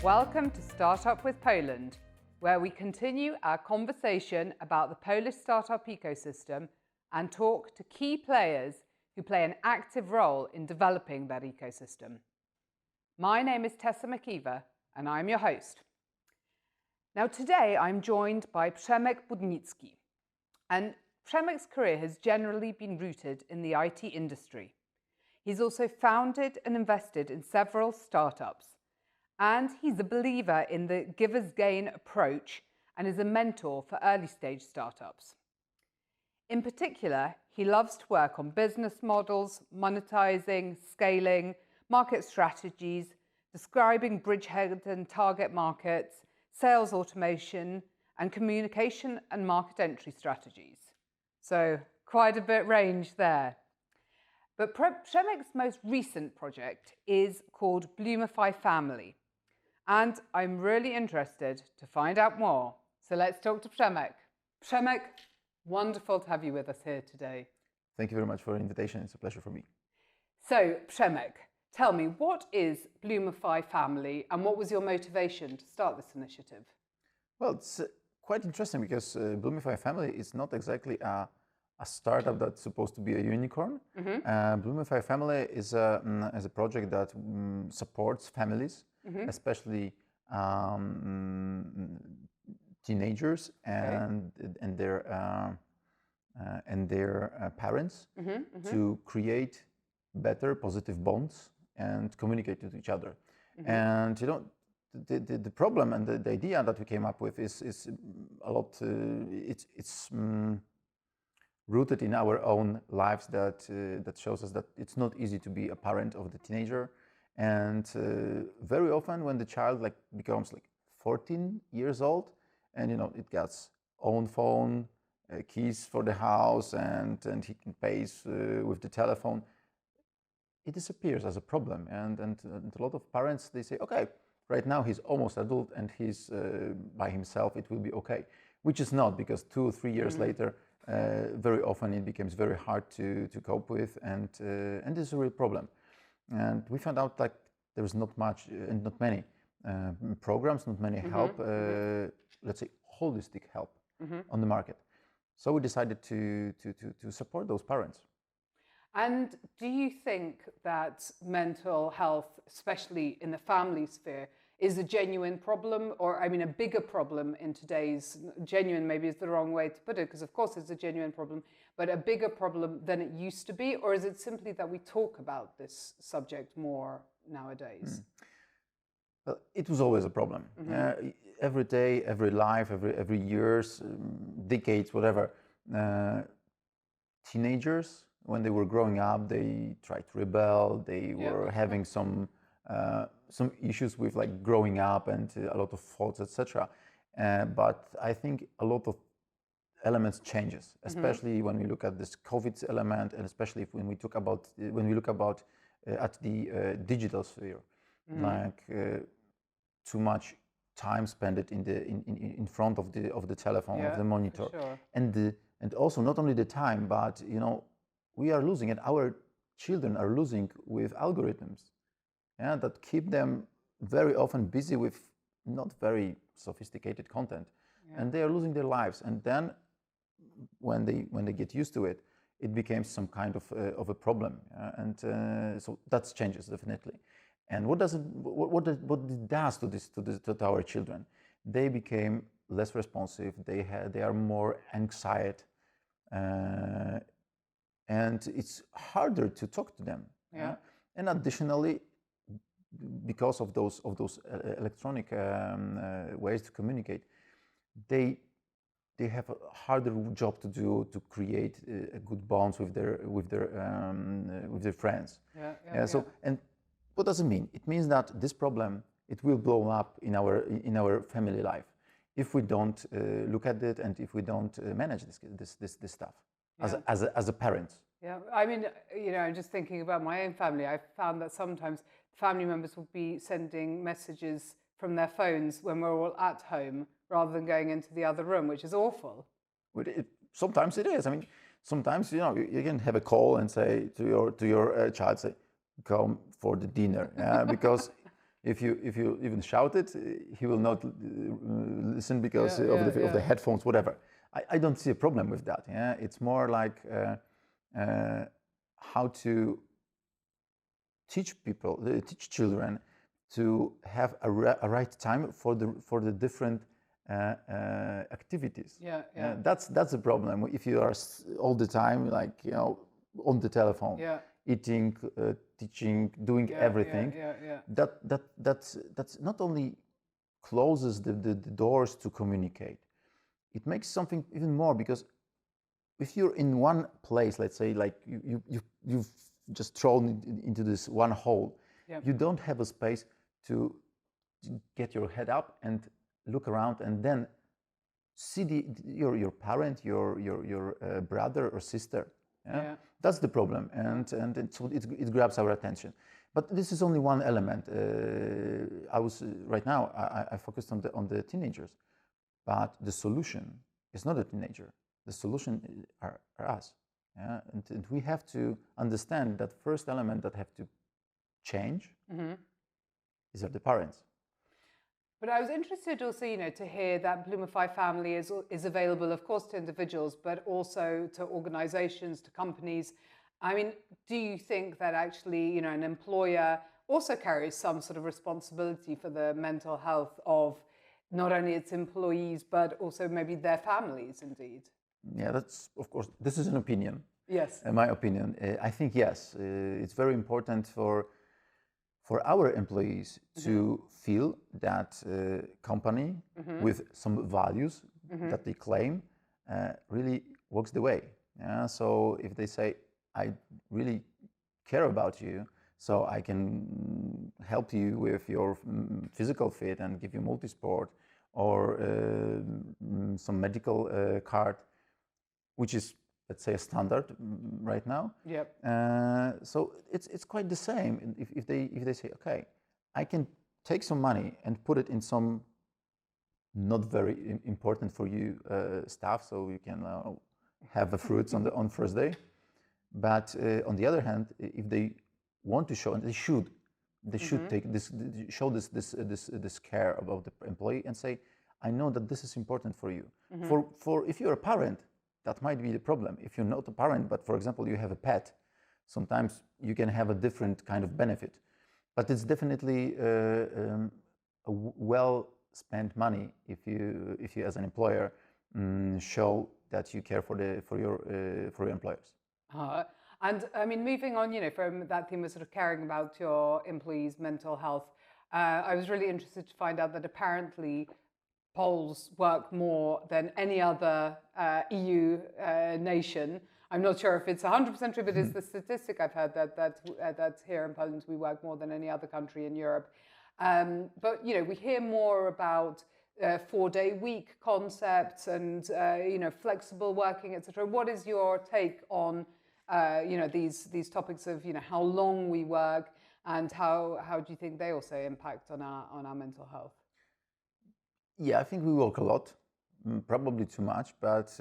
Welcome to Startup with Poland, where we continue our conversation about the Polish startup ecosystem and talk to key players who play an active role in developing that ecosystem. My name is Tessa McIver, and I'm your host. Now, today I'm joined by Przemek Budnicki, and Przemek's career has generally been rooted in the IT industry. He's also founded and invested in several startups, and he's a believer in the giver's gain approach and is a mentor for early stage startups. In particular, he loves to work on business models, monetizing, scaling, market strategies, describing bridgehead and target markets, sales automation, and communication and market entry strategies. So quite a bit range there. But Przemek's most recent project is called Bloomify Family. And I'm really interested to find out more. So let's talk to Przemek. Przemek, wonderful to have you with us here today. Thank you very much for the invitation. It's a pleasure for me. So, Przemek, tell me, what is Bloomify Family and what was your motivation to start this initiative? Well, it's quite interesting because Bloomify Family is not exactly a startup that's supposed to be a unicorn. Bloomify Family is a project that supports families, especially teenagers and their parents, to create better, positive bonds and communicate with each other. And you know, the problem and the idea that we came up with is a lot. It's rooted in our own lives that shows us that it's not easy to be a parent of the teenager, and very often when the child becomes 14 years old, and you know it gets own phone, keys for the house, and he can pay with the telephone, it disappears as a problem, and a lot of parents, they say, okay, right now he's almost adult and he's by himself, it will be okay, which is not, because 2 or 3 years later, very often it becomes very hard to cope with, and this is a real problem. And we found out there is not much and not many programs, not many help, let's say holistic help on the market. So we decided to support those parents. And do you think that mental health, especially in the family sphere, is a genuine problem, or I mean a bigger problem in today's, genuine maybe is the wrong way to put it, because of course it's a genuine problem, but a bigger problem than it used to be? Or is it simply that we talk about this subject more nowadays? Well, it was always a problem. Every day, every life, every years, decades, whatever. Teenagers, when they were growing up, they tried to rebel. They were having some issues with growing up and a lot of faults, etc. But I think a lot of elements changes, especially when we look at this COVID element, and especially when we look at the digital sphere, too much time spent in front of the telephone, of the monitor, sure. and also not only the time, but you know, we are losing, and our children are losing with algorithms, that keep them very often busy with not very sophisticated content, and they are losing their lives. And then when they get used to it, it becomes some kind of a problem, so that changes definitely. And what it does to our children? They became less responsive. They are more anxiety, and it's harder to talk to them. And additionally, because of those electronic ways to communicate, they have a harder job to do to create a good bonds with their friends. So, and what does it mean? It means that this problem, it will blow up in our family life if we don't look at it, and if we don't manage this stuff as a parent. Yeah, I mean, you know, I'm just thinking about my own family. I found that sometimes family members would be sending messages from their phones when we're all at home, rather than going into the other room, which is awful. Sometimes it is. I mean, sometimes, you know, you can have a call and say to your child, say, come for the dinner, because If you even shout it, he will not listen because of the headphones, whatever. I don't see a problem with that. Yeah, it's more like how to teach children to have a right time for the different activities. That's the problem. If you are all the time, like, you know, on the telephone, eating, teaching, doing everything. That's not only closes the doors to communicate. It makes something even more, because if you're in one place, let's say, like you've just thrown into this one hole, you don't have a space to get your head up and look around and then see your parent, your brother or sister. That's the problem, and so it grabs our attention. But this is only one element. Right now I focused on the teenagers, but the solution is not a teenager. The solution are us. And we have to understand that first element that have to change is the parents. But I was interested also, you know, to hear that Bloomify Family is available, of course, to individuals, but also to organizations, to companies. I mean, do you think that actually, you know, an employer also carries some sort of responsibility for the mental health of not only its employees, but also maybe their families, indeed? Yeah, that's, of course, this is an opinion. Yes. My opinion. I think, yes, it's very important for our employees to feel that company with some values that they claim really works the way. So if they say, I really care about you, so I can help you with your physical fit and give you multi-sport or some medical card, which is, let's say, a standard right now. So it's quite the same. If they say, okay, I can take some money and put it in some not very important for you stuff, so you can have the fruits on first day. But on the other hand, if they want to show, and they should take this, show this care about the employee and say, I know that this is important for you. For if you're a parent, that might be the problem. If you're not a parent, but for example, you have a pet, sometimes you can have a different kind of benefit. But it's definitely a well-spent money if you as an employer show that you care for your employers. And I mean, moving on, you know, from that theme of sort of caring about your employees' mental health, I was really interested to find out that apparently Poles work more than any other EU nation. I'm not sure if it's 100% true, but it's the statistic I've heard that here in Poland we work more than any other country in Europe. But you know, we hear more about 4-day week concepts and you know, flexible working, etc. What is your take on you know, these topics of, you know, how long we work, and how do you think they also impact on our mental health? Yeah, I think we work a lot, probably too much, but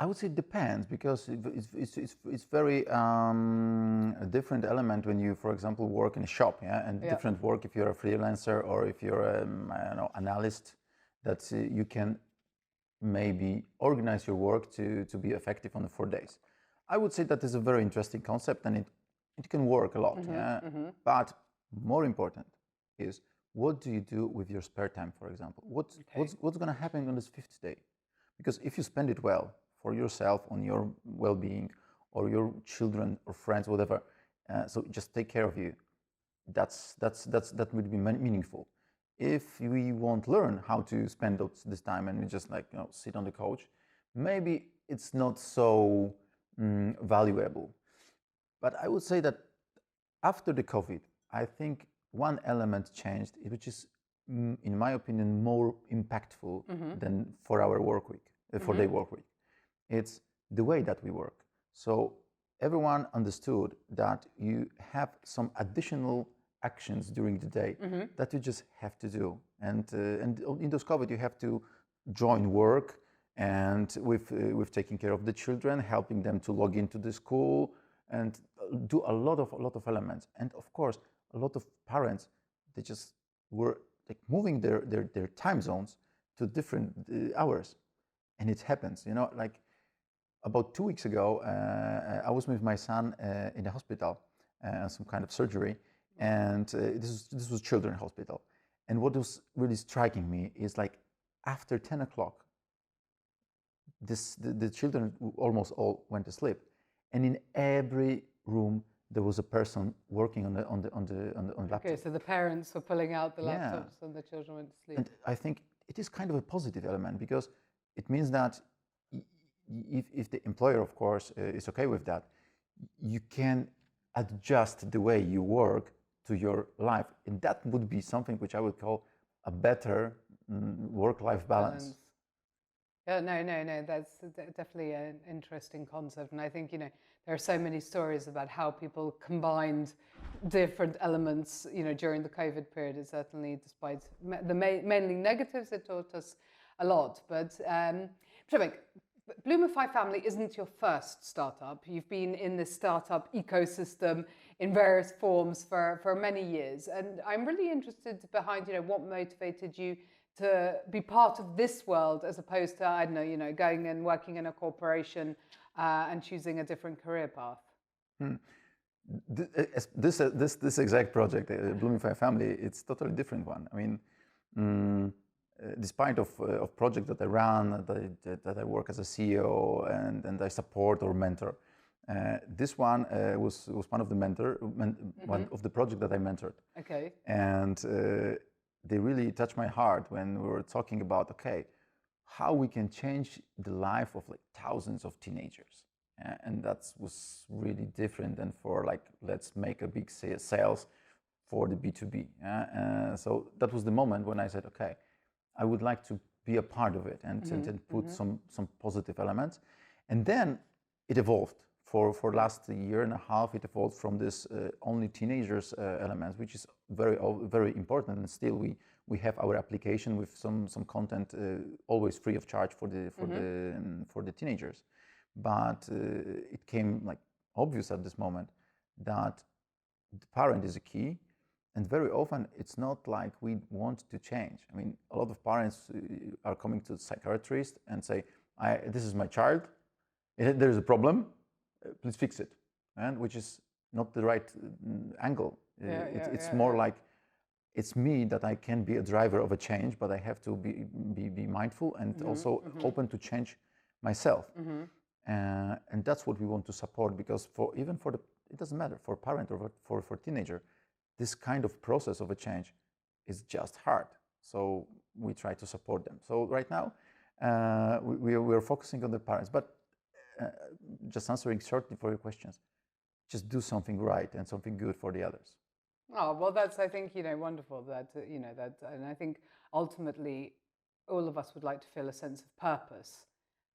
I would say it depends, because it's very a different element when you, for example, work in a shop, and different work if you're a freelancer or if you're I don't know, analyst, that you can maybe organize your work to be effective on the 4 days. I would say that is a very interesting concept, and it can work a lot. But more important is, what do you do with your spare time, for example? What's going to happen on this 5th day? Because if you spend it well for yourself, on your well-being, or your children or friends, whatever, so just take care of you, that would be meaningful. If we won't learn how to spend this time and we just, like, you know, sit on the couch, maybe it's not so valuable. But I would say that after the COVID, I think one element changed, which is, in my opinion, more impactful than 4-hour work week, 4-day work week. It's the way that we work. So everyone understood that you have some additional actions during the day that you just have to do. And in those COVID, you have to join work, and with taking care of the children, helping them to log into the school, and do a lot of elements. And of course, a lot of parents, they just were like moving their time zones to different hours, and it happens. Like about 2 weeks ago, I was with my son in the hospital, some kind of surgery, and this was children's hospital. And what was really striking me is like after 10 o'clock, the children almost all went to sleep, and in every room there was a person working on the laptop. Okay, so the parents were pulling out the laptops and the children went to sleep. And I think it is kind of a positive element, because it means that if the employer, of course, is okay with that, you can adjust the way you work to your life, and that would be something which I would call a better work-life balance. Yeah, no, that's definitely an interesting concept. And I think, there are so many stories about how people combined different elements, during the COVID period. It certainly, despite the mainly negatives, it taught us a lot. But Przemek, Bloomify Family isn't your first startup. You've been in the startup ecosystem in various forms for many years. And I'm really interested behind, what motivated you to be part of this world as opposed to, I don't know, going and working in a corporation and choosing a different career path. This exact project, Bloomify Family, it's a totally different one. I mean, despite of project that I run, that I work as a CEO and I support or mentor, this one was one of the one of the project that I mentored. Okay. And they really touched my heart when we were talking about, okay, how we can change the life of like thousands of teenagers. And that was really different than for like, let's make a big sales for the B2B. So that was the moment when I said, okay, I would like to be a part of it and put some positive elements. And then it evolved. For last year and a half, it evolved from this only teenagers elements, which is very important. And still, we have our application with some content always free of charge for the teenagers. But it came like obvious at this moment that the parent is a key. And very often, it's not like we want to change. I mean, a lot of parents are coming to the psychiatrist and say, this is my child, there's a problem, please fix it. And which is not the right angle. It's more like, it's me that I can be a driver of a change, but I have to be mindful and also open to change myself. And that's what we want to support, because it doesn't matter, for parent or for teenager, this kind of process of a change is just hard. So we try to support them. So right now, we are focusing on the parents, but just answering shortly for your questions, just do something right and something good for the others. Oh, well, that's, I think, wonderful that, and I think ultimately all of us would like to feel a sense of purpose,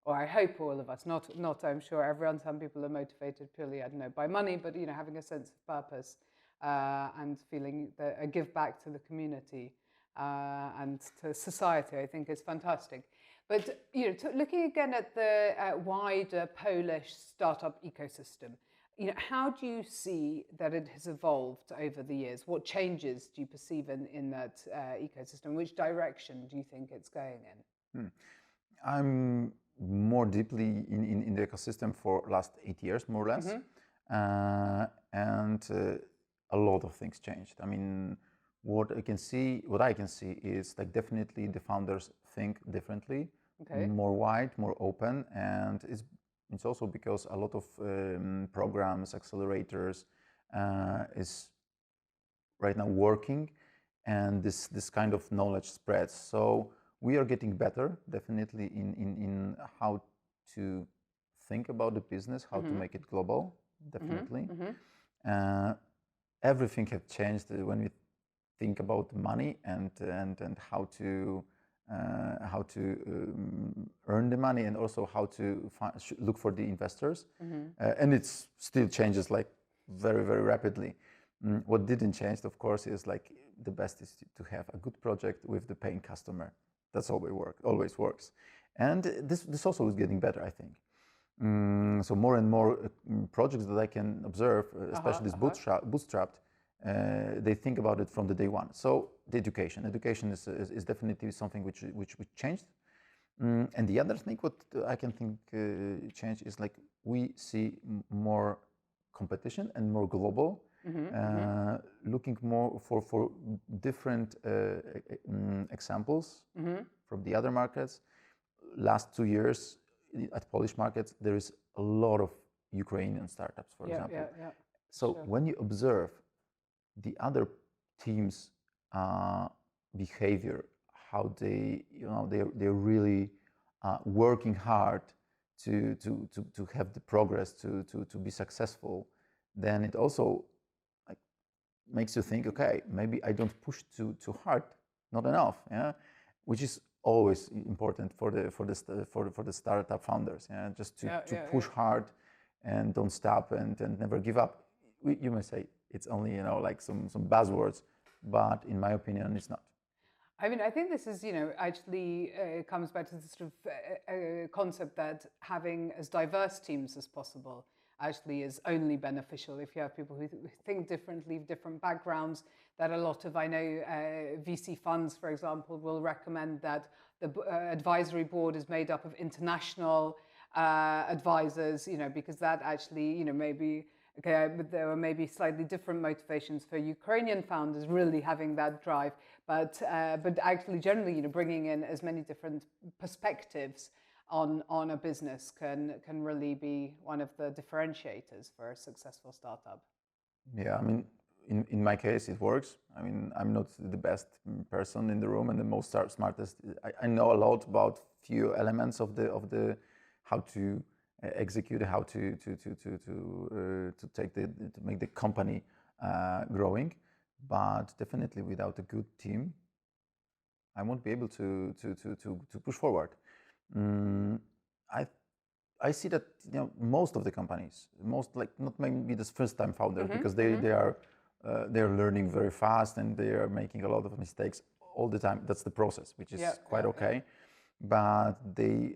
or I hope all of us, not I'm sure everyone, some people are motivated purely, I don't know, by money, but, having a sense of purpose and feeling a give back to the community and to society, I think is fantastic. But looking again at the wider Polish startup ecosystem, how do you see that it has evolved over the years? What changes do you perceive in that ecosystem? Which direction do you think it's going in? I'm more deeply in the ecosystem for last 8 years, more or less, and a lot of things changed. I mean, what I can see is like definitely the founders think differently, more wide, more open, and it's also because a lot of programs, accelerators is right now working, and this kind of knowledge spreads. So we are getting better, definitely, in how to think about the business, how to make it global, definitely. Everything has changed when we think about money and how to earn the money, and also how to look for the investors. And it still changes like very rapidly. What didn't change, of course, is like the best is to have a good project with the paying customer. That's always works. And this also is getting better, I think. So more and more projects that I can observe, especially this bootstrapped, they think about it from the day one. So the education is definitely something which changed. And the other thing what I can think change is like we see more competition and more global, looking more for different examples from the other markets. Last 2 years at Polish markets, there is a lot of Ukrainian startups, for example. So when you observe the other teams' behavior, how they, they're really working hard to have the progress, to be successful, then it also like makes you think, okay, maybe I don't push too hard, not enough, which is always important for the startup founders, just to push hard and don't stop and never give up. You may say it's only like some buzzwords, but in my opinion, it's not. I mean, I think this is, actually comes back to the sort of concept that having as diverse teams as possible actually is only beneficial if you have people who think differently, different backgrounds. That a lot of, I know, VC funds, for example, will recommend that the advisory board is made up of international advisors, because that actually, maybe. Okay, but there were maybe slightly different motivations for Ukrainian founders really having that drive, but actually generally, bringing in as many different perspectives on a business can really be one of the differentiators for a successful startup. Yeah, I mean, in my case, it works. I mean, I'm not the best person in the room and the most smartest. I know a lot about few elements of the how to execute, how to make the company growing, but definitely without a good team, I won't be able to push forward. I see that most of the companies, like not maybe the first time founders, because they're learning very fast and they are making a lot of mistakes all the time. That's the process, which is quite okay. But they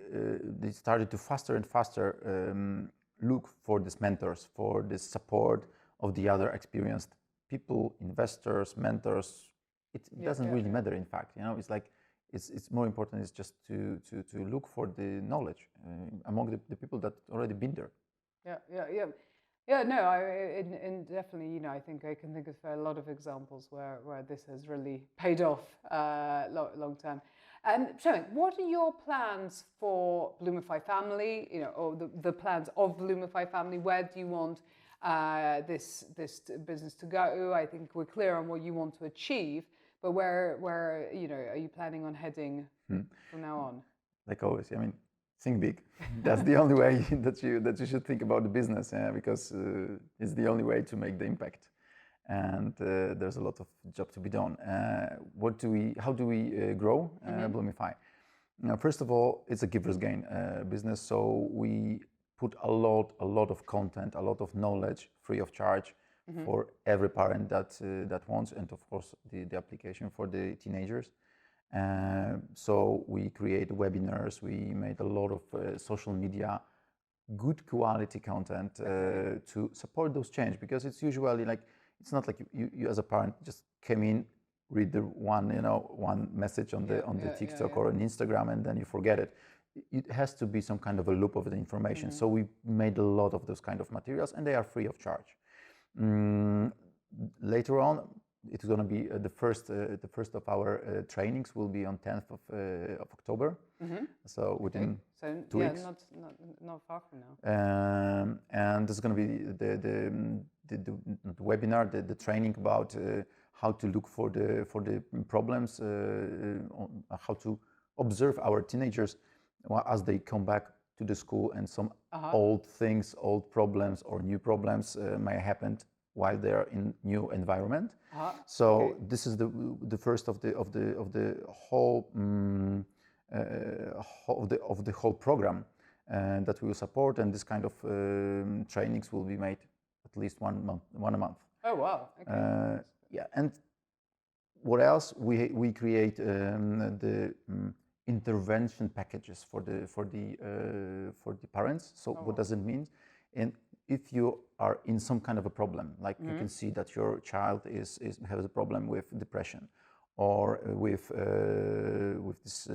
started to faster and faster look for these mentors, for the support of the other experienced people, investors, mentors. It doesn't really matter, in fact. It's like it's more important is just to look for the knowledge among the people that already been there. No, and definitely, I think I can think of a lot of examples where this has really paid off long term. Przemek, what are your plans for Bloomify Family? Or the plans of Bloomify Family? Where do you want this business to go? I think we're clear on what you want to achieve, but where are you planning on heading from now on? Like always, I mean, think big. That's the only way that you should think about the business, because it's the only way to make the impact. And there's a lot of job to be done. How do we grow Bloomify? Now, first of all, it's a giver's gain business, so we put a lot of content, a lot of knowledge, free of charge for every parent that wants, and of course the application for the teenagers. So we create webinars, we made a lot of social media, good quality content to support those change, because it's usually like, it's not like you as a parent just came in, read the one message on the TikTok or on Instagram, and then you forget it. It has to be some kind of a loop of the information. So we made a lot of those kind of materials, and they are free of charge. Later on, it's going to be the first of our trainings will be on 10th of October. So within 2 weeks. Not far from now. And this is going to be the webinar, the training about how to look for the problems, how to observe our teenagers as they come back to the school, and some old things, old problems or new problems may happen while they're in new environment. So this is the first of the whole of the whole program that we will support, and this kind of trainings will be made at least one a month. Oh wow! Okay. Yeah, and what else? We create the intervention packages for the parents. So what does it mean? And if you are in some kind of a problem, like you can see that your child has a problem with depression, or with this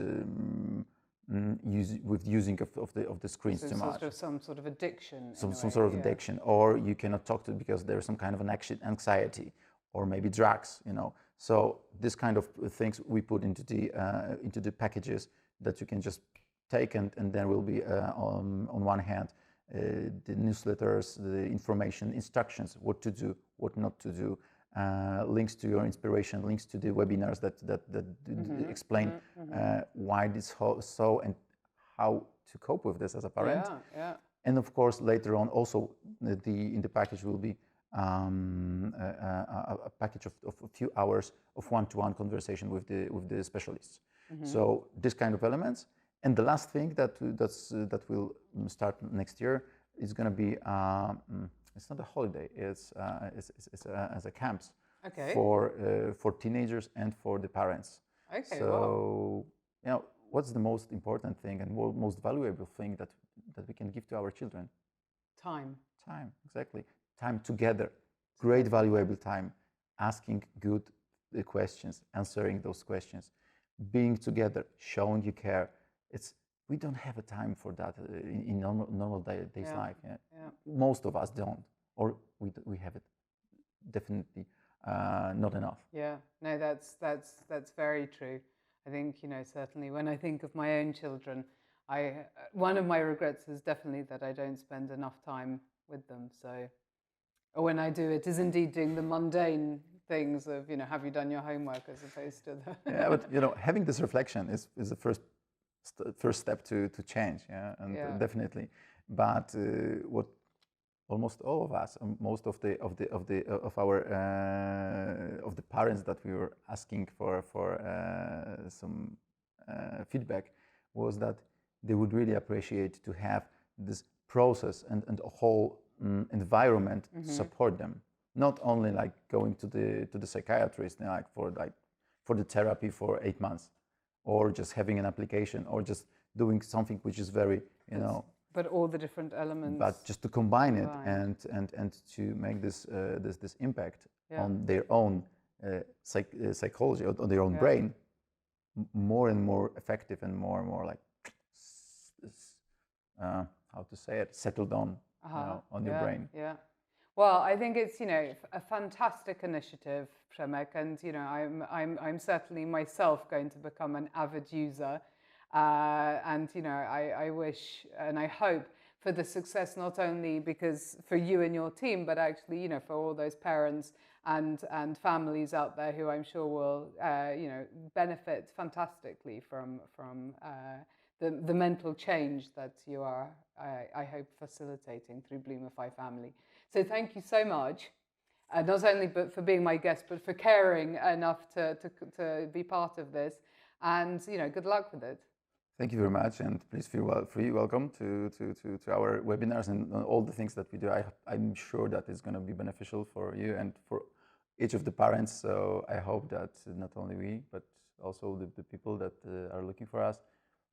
with using of the screens too much, some sort of addiction, some sort of addiction, or you cannot talk to because there's some kind of an anxiety, or maybe drugs, So this kind of things we put into the packages that you can just take, and there will be on one hand the newsletters, the information, instructions, what to do, what not to do, links to your inspiration, links to the webinars that explain why this so and how to cope with this as a parent. And of course, later on, also in the package will be a package of a few hours of one-to-one conversation with the specialists. So this kind of elements. And the last thing that will start next year is going to be it's not a holiday. It's as a camps for teenagers and for the parents. So what's the most important thing and most valuable thing that we can give to our children? Time. Time, exactly. Time together. Great valuable time. Asking good questions, answering those questions, being together, showing you care. We don't have a time for that in normal day's life. Most of us don't, or we have it definitely not enough. No, that's very true. I think certainly when I think of my own children, one of my regrets is definitely that I don't spend enough time with them. So, or when I do, it is indeed doing the mundane things of have you done your homework, as opposed to the but having this reflection is the first step to change, definitely. But what almost all of us, most of our parents that we were asking for some feedback, was that they would really appreciate to have this process and a whole environment support them. Not only like going to the psychiatrist for the therapy for 8 months, or just having an application, or just doing something which is very, but all the different elements. But just to combine it and to make this impact on their own psychology, or on their own brain, more and more effective, and more like how to say it, settled on on your brain. Well, I think it's a fantastic initiative, Przemek, and I'm certainly myself going to become an avid user, and I wish and I hope for the success, not only because for you and your team, but actually for all those parents and families out there who I'm sure will benefit fantastically from the mental change that you are, I hope, facilitating through Bloomify Family. So thank you so much, not only for being my guest, but for caring enough to be part of this. And good luck with it. Thank you very much, and please feel welcome to our webinars and all the things that we do. I'm sure that it's going to be beneficial for you and for each of the parents. So I hope that not only we, but also the people that are looking for us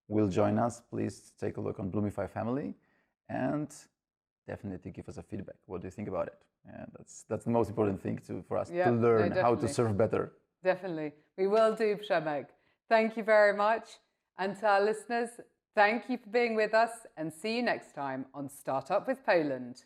will join us. Please take a look on Bloomify Family, and definitely give us a feedback. What do you think about it? Yeah, that's the most important thing for us to learn how to serve better. Definitely. We will do, Przemek. Thank you very much. And to our listeners, thank you for being with us, and see you next time on Startup with Poland.